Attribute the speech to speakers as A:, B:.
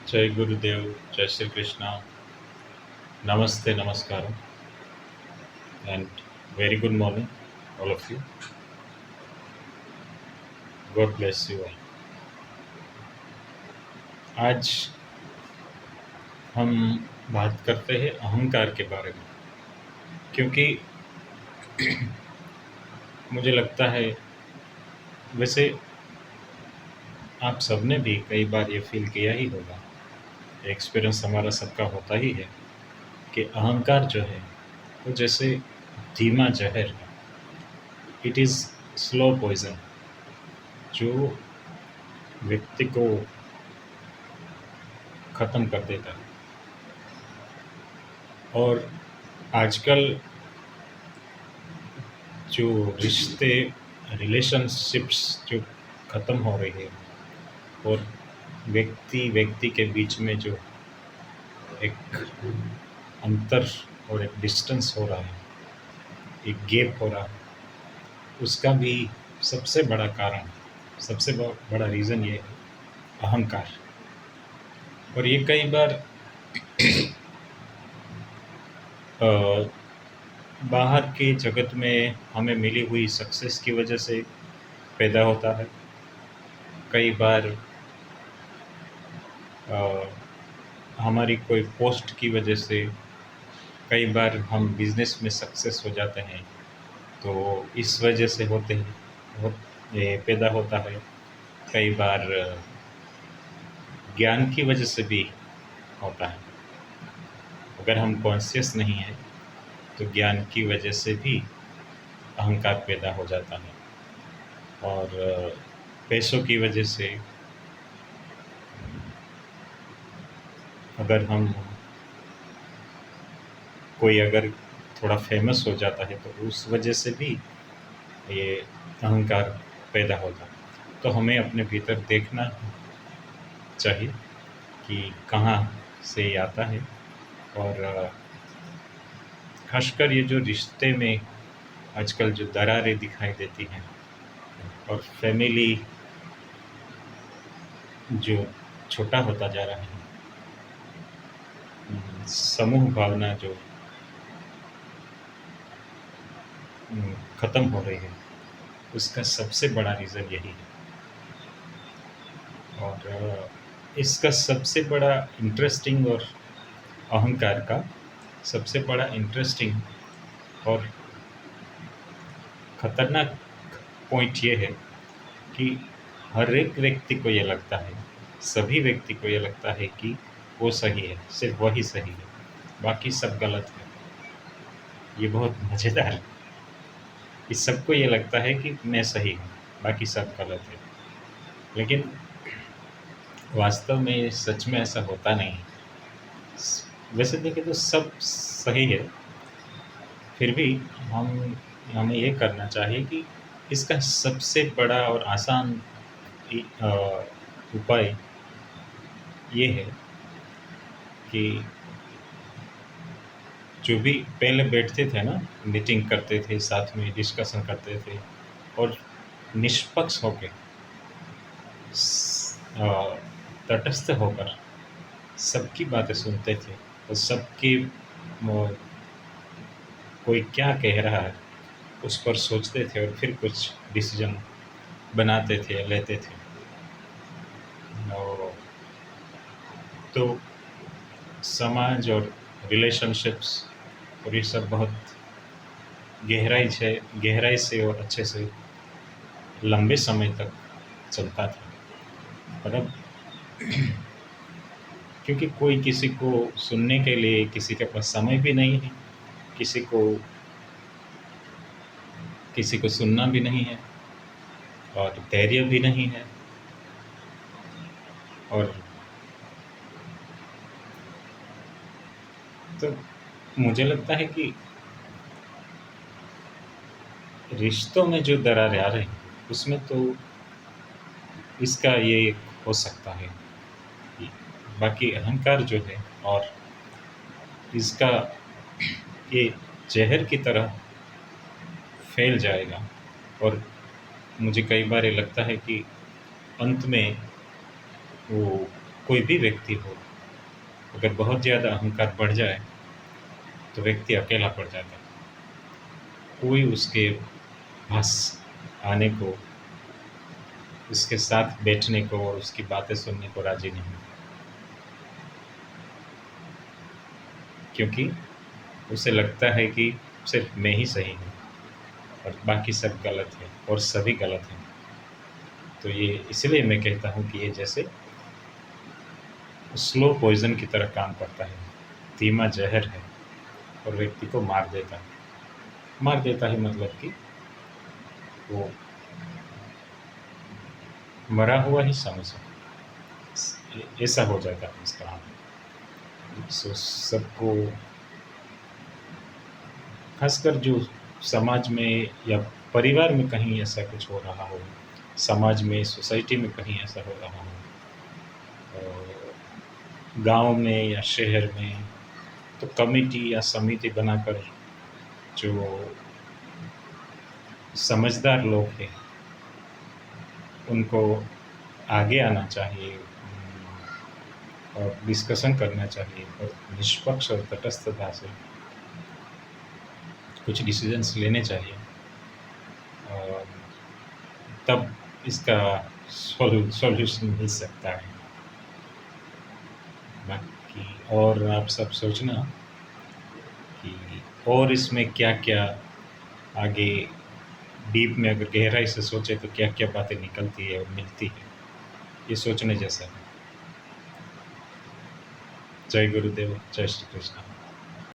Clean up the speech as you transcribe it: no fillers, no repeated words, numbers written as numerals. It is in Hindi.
A: जय गुरुदेव, जय श्री कृष्णा, नमस्ते, नमस्कार and very good morning all of you. God bless you all. आज हम बात करते हैं अहंकार के बारे में, क्योंकि मुझे लगता है, वैसे आप सबने भी कई बार ये फील किया ही होगा, एक्सपीरियंस हमारा सबका होता ही है कि अहंकार जो है वो जैसे धीमा जहर है। इट इज़ स्लो पॉइजन जो व्यक्ति को ख़त्म कर देता है। और आजकल जो रिश्ते, रिलेशनशिप्स जो ख़त्म हो रही है, और व्यक्ति व्यक्ति के बीच में जो एक अंतर और एक डिस्टेंस हो रहा है, एक गैप हो रहा है, उसका भी सबसे बड़ा कारण, सबसे बड़ा रीज़न ये है अहंकार। और ये कई बार बाहर के जगत में हमें मिली हुई सक्सेस की वजह से पैदा होता है। कई बार हमारी कोई पोस्ट की वजह से, कई बार हम बिज़नेस में सक्सेस हो जाते हैं, तो इस वजह से ये पैदा होता है। कई बार ज्ञान की वजह से भी होता है। अगर हम कॉन्शियस नहीं हैं तो ज्ञान की वजह से भी अहंकार पैदा हो जाता है। और पैसों की वजह से, अगर कोई थोड़ा फेमस हो जाता है तो उस वजह से भी ये अहंकार पैदा होता है। तो हमें अपने भीतर देखना चाहिए कि कहाँ से ये आता है। और खासकर ये जो रिश्ते में आजकल जो दरारें दिखाई देती हैं, और फैमिली जो छोटा होता जा रहा है, समूह भावना जो ख़त्म हो रही है, उसका सबसे बड़ा रीज़न यही है। और इसका सबसे बड़ा इंटरेस्टिंग, और अहंकार का सबसे बड़ा इंटरेस्टिंग और ख़तरनाक पॉइंट ये है कि हर एक व्यक्ति को ये लगता है, सभी व्यक्ति को ये लगता है कि वो सही है, सिर्फ वही सही है, बाकी सब गलत है। ये बहुत मज़ेदार है। इस सबको ये लगता है कि मैं सही हूँ, बाकी सब गलत है। लेकिन वास्तव में सच में ऐसा होता नहीं है। वैसे देखें तो सब सही है, फिर भी हमें ये करना चाहिए कि इसका सबसे बड़ा और आसान उपाय ये है कि जो भी पहले बैठते थे ना, मीटिंग करते थे, साथ में डिस्कशन करते थे, और निष्पक्ष होकर, तटस्थ होकर सबकी बातें सुनते थे, और सबकी कोई क्या कह रहा है उस पर सोचते थे, और फिर कुछ डिसीजन बनाते थे, लेते थे। और तो समाज और रिलेशनशिप्स और ये सब बहुत गहराई से और अच्छे से लंबे समय तक चलता था। पर अब क्योंकि कोई किसी को सुनने के लिए, किसी के पास समय भी नहीं है, किसी को सुनना भी नहीं है, और धैर्य भी नहीं है, और तो मुझे लगता है कि रिश्तों में जो दरारें आ रही हैं, उसमें तो इसका ये हो सकता है। बाकी अहंकार जो है, और इसका ये जहर की तरह फैल जाएगा। और मुझे कई बार ये लगता है कि अंत में वो कोई भी व्यक्ति हो, अगर बहुत ज़्यादा अहंकार बढ़ जाए तो व्यक्ति अकेला पड़ जाता है। कोई उसके पास आने को, उसके साथ बैठने को और उसकी बातें सुनने को राज़ी नहीं, क्योंकि उसे लगता है कि सिर्फ मैं ही सही हूँ और बाकी सब गलत है और सभी गलत हैं। तो ये इसलिए मैं कहता हूँ कि ये जैसे स्लो पॉइज़न की तरह काम करता है, धीमा ज़हर है और व्यक्ति को मार देता है। मार देता है मतलब कि वो मरा हुआ ही समझो, ऐसा हो जाता है उसका हाल। सो सबको, खासकर जो समाज में या परिवार में कहीं ऐसा कुछ हो रहा हो, समाज में, सोसाइटी में कहीं ऐसा हो रहा हो, गांव में या शहर में, तो कमेटी या समिति बनाकर जो समझदार लोग हैं उनको आगे आना चाहिए और डिस्कशन करना चाहिए और निष्पक्ष और तटस्थता से कुछ डिसीजंस लेने चाहिए, और तब इसका सॉल्यूशन मिल सकता है। बाकी और आप सब सोचना कि और इसमें क्या-क्या आगे डीप में अगर गहराई से सोचे तो क्या-क्या बातें निकलती है और मिलती है, ये सोचने जैसा है। जय गुरुदेव, जय श्री कृष्ण।